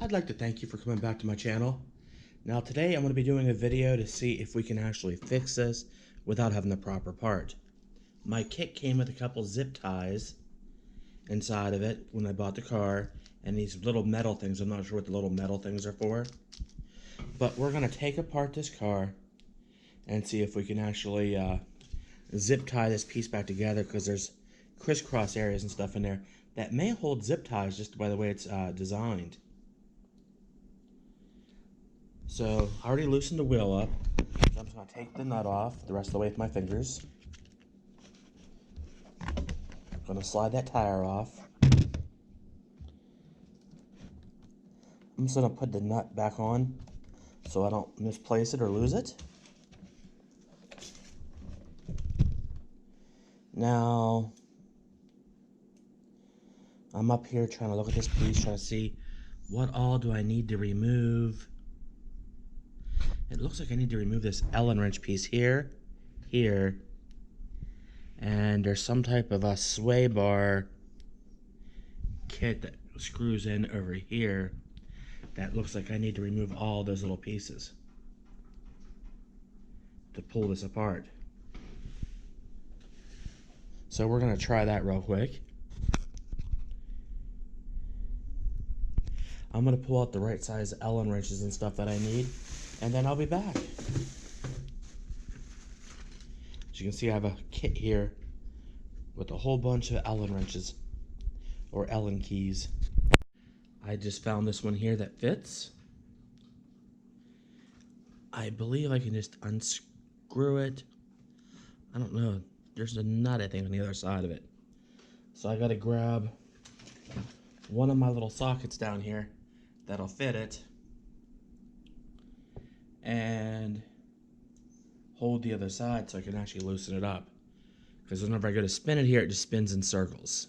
I'd like to thank you for coming back to my channel. Now today I'm going to be doing a video to see if we can actually fix this without having the proper part. My kit came with a couple zip ties inside of it when I bought the car, and these little metal things. I'm not sure what the little metal things are for. But we're going to take apart this car and see if we can actually zip tie this piece back together, because there's crisscross areas and stuff in there that may hold zip ties just by the way it's designed. So I already loosened the wheel up, so I'm just going to take the nut off the rest of the way with my fingers. I'm going to slide that tire off. I'm just going to put the nut back on so I don't misplace it or lose it. Now, I'm up here trying to look at this piece, trying to see what all do I need to remove. It looks like I need to remove this Allen wrench piece here, and there's some type of a sway bar kit that screws in over here that looks like I need to remove all those little pieces to pull this apart. So we're going to try that real quick. I'm going to pull out the right size Allen wrenches and stuff that I need, and then I'll be back. As you can see, I have a kit here with a whole bunch of Allen wrenches, or Allen keys. I just found this one here that fits. I believe I can just unscrew it. I don't know. There's a nut, I think, on the other side of it. So I gotta grab one of my little sockets down here that'll fit it and hold the other side so I can actually loosen it up. Because whenever I go to spin it here, it just spins in circles.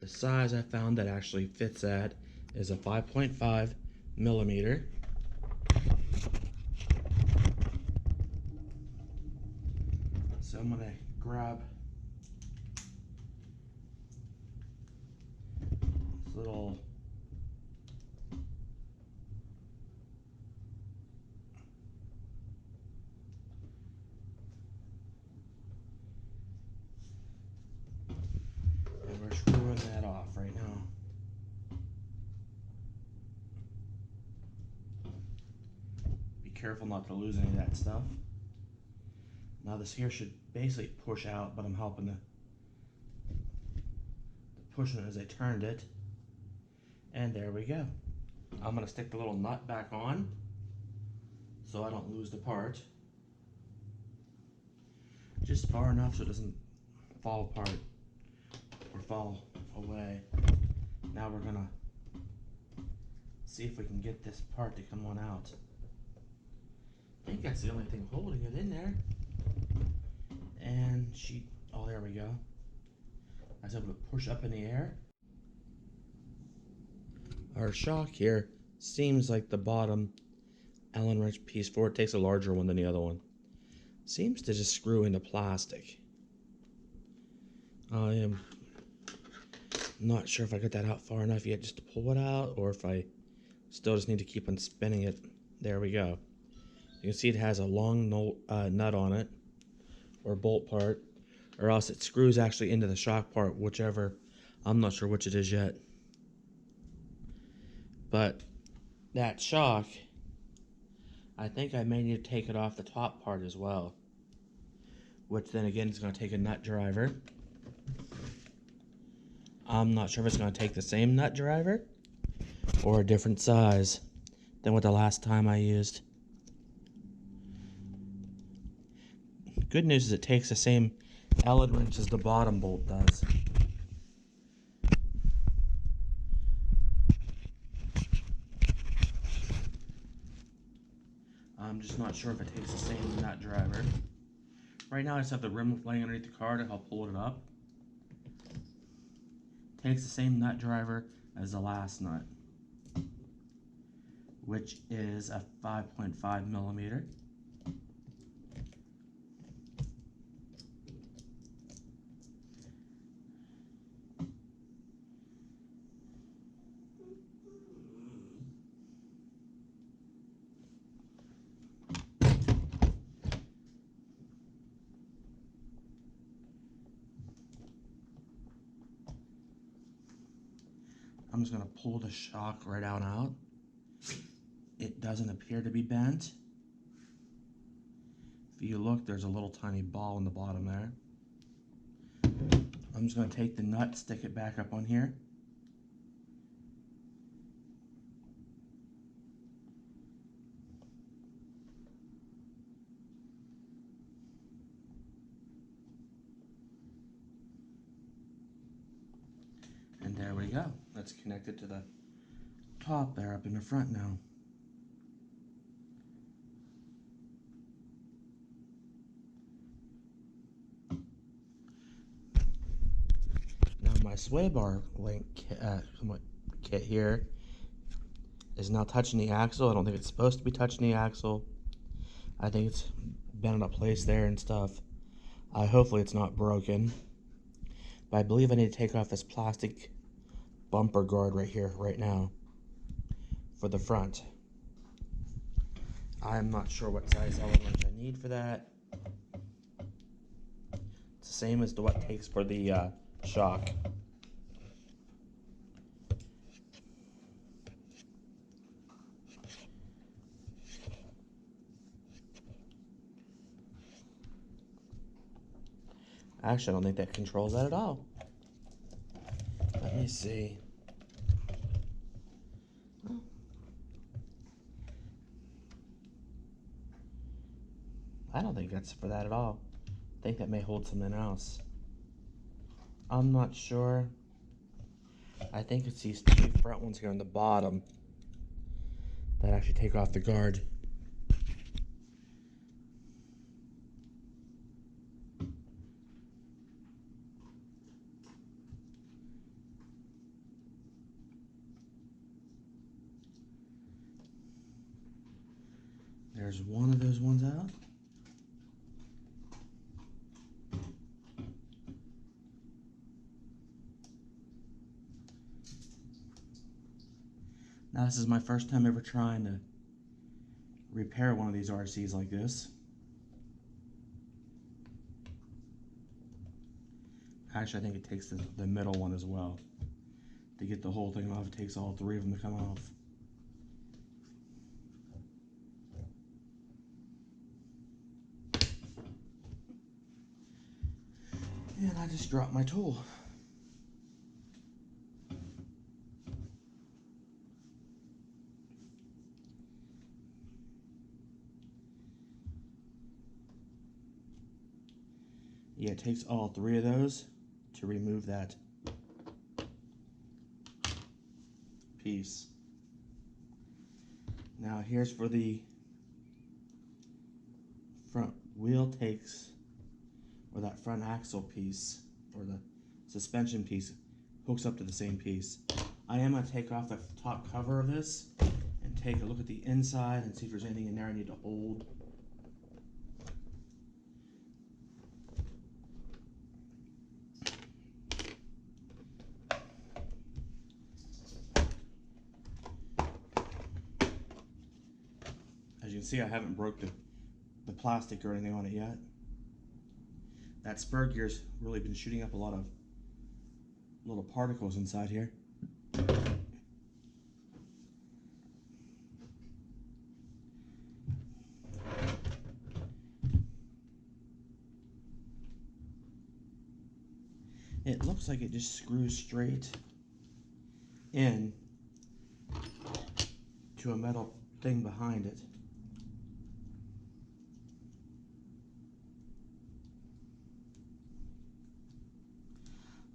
The size I found that actually fits at is a 5.5 millimeter. So I'm gonna grab this little and we're screwing that off right now. Be careful not to lose any of that stuff. Now this here should basically push out, but I'm helping to push it as I turned it. And there we go. I'm going to stick the little nut back on so I don't lose the part. Just far enough so it doesn't fall apart or fall away. Now we're going to see if we can get this part to come on out. I think that's the only thing holding it in there. And oh, there we go. I was able to push up in the air. Our shock here seems like the bottom Allen wrench piece for it takes a larger one than the other one. Seems to just screw into plastic. I am not sure if I got that out far enough yet just to pull it out, or if I still just need to keep on spinning it. There we go. You can see it has a long nut on it, or bolt part, or else it screws actually into the shock part, whichever. I'm not sure which it is yet. But that shock, I think I may need to take it off the top part as well, which then again is going to take a nut driver. I'm not sure if it's going to take the same nut driver or a different size than what the last time I used. Good news is it takes the same Allen wrench as the bottom bolt does. I'm just not sure if it takes the same nut driver. Right now I just have the rim laying underneath the car to help pull it up. Takes the same nut driver as the last nut, which is a 5.5 millimeter. I'm just going to pull the shock right out. It doesn't appear to be bent. If you look, there's a little tiny ball in the bottom there. I'm just going to take the nut, stick it back up on here. And there we go. That's connected to the top there up in the front now. Now my sway bar link kit here is now touching the axle. I don't think it's supposed to be touching the axle. I think it's been in a place there and stuff. Hopefully it's not broken. But I believe I need to take off this plastic bumper guard right here, right now, for the front. I'm not sure what size Allen wrench I need for that. It's the same as what it takes for the shock. Actually, I don't think that controls that at all. Let me see. I don't think that's for that at all. I think that may hold something else. I'm not sure. I think it's these two front ones here on the bottom that actually take off the guard. There's one of those ones out. Now this is my first time ever trying to repair one of these RCs like this. Actually, I think it takes the middle one as well. To get the whole thing off, it takes all three of them to come off. And I just dropped my tool. Yeah, it takes all three of those to remove that piece. Now here's for the front wheel takes, or that front axle piece, or the suspension piece, hooks up to the same piece. I am going to take off the top cover of this and take a look at the inside and see if there's anything in there I need to hold. As you can see, I haven't broke the plastic or anything on it yet. That spur gear's really been shooting up a lot of little particles inside here. It looks like it just screws straight in to a metal thing behind it.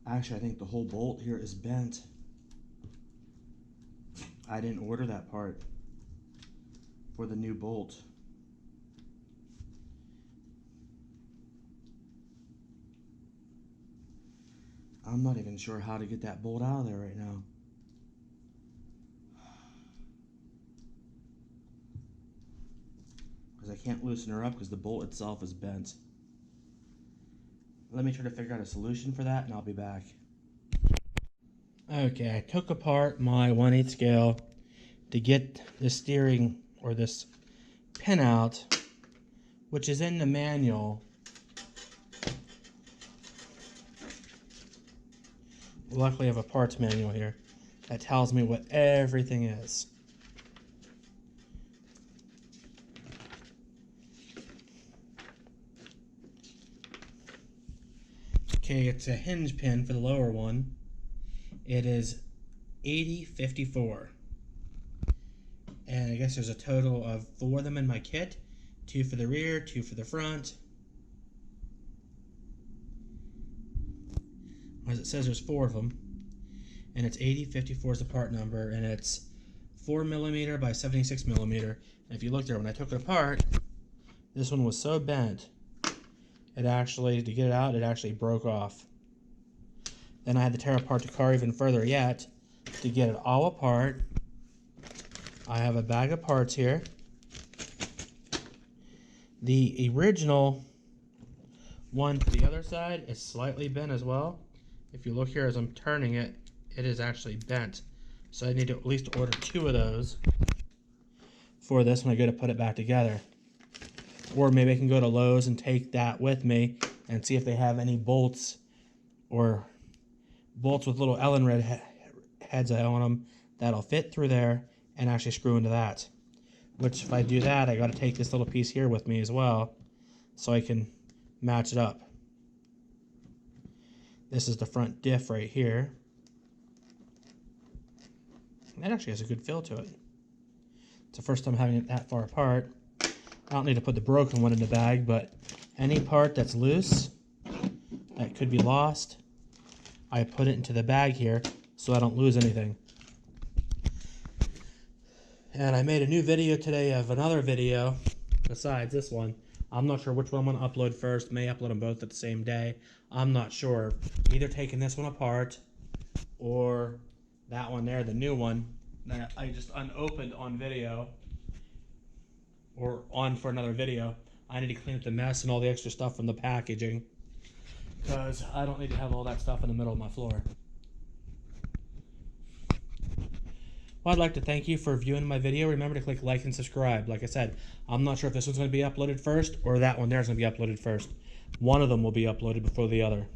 Actually, I think the whole bolt here is bent. I didn't order that part for the new bolt. I'm not even sure how to get that bolt out of there right now. Because I can't loosen her up because the bolt itself is bent. Let me try to figure out a solution for that and I'll be back. Okay, I took apart my 1/8 scale to get the steering or this pin out, which is in the manual. Luckily I have a parts manual here. that tells me what everything is. Okay, it's a hinge pin for the lower one. It is 8054. And I guess there's a total of 4 of them in my kit. 2 for the rear, 2 for the front. As it says, there's 4 of them. And it's 8054 is the part number, and it's 4mm by 76mm. And if you look there, when I took it apart, this one was so bent, it actually, to get it out, it actually broke off. Then I had to tear apart the car even further yet to get it all apart. I have a bag of parts here. The original one to the other side is slightly bent as well. If you look here as I'm turning it, it is actually bent. So I need to at least order 2 of those for this when I go to put it back together. Or maybe I can go to Lowe's and take that with me and see if they have any bolts or bolts with little Allen red heads on them that'll fit through there and actually screw into that. Which, if I do that, I got to take this little piece here with me as well so I can match it up. This is the front diff right here. That actually has a good feel to it. It's the first time having it that far apart. I don't need to put the broken one in the bag, but any part that's loose, that could be lost, I put it into the bag here so I don't lose anything. And I made a new video today of another video besides this one. I'm not sure which one I'm going to upload first. May upload them both at the same day. I'm not sure. Either taking this one apart or that one there, the new one that I just unopened on video or on for another video. I need to clean up the mess and all the extra stuff from the packaging because I don't need to have all that stuff in the middle of my floor. Well, I'd like to thank you for viewing my video. Remember to click like and subscribe. Like I said, I'm not sure if this one's going to be uploaded first or that one there is going to be uploaded first. One of them will be uploaded before the other.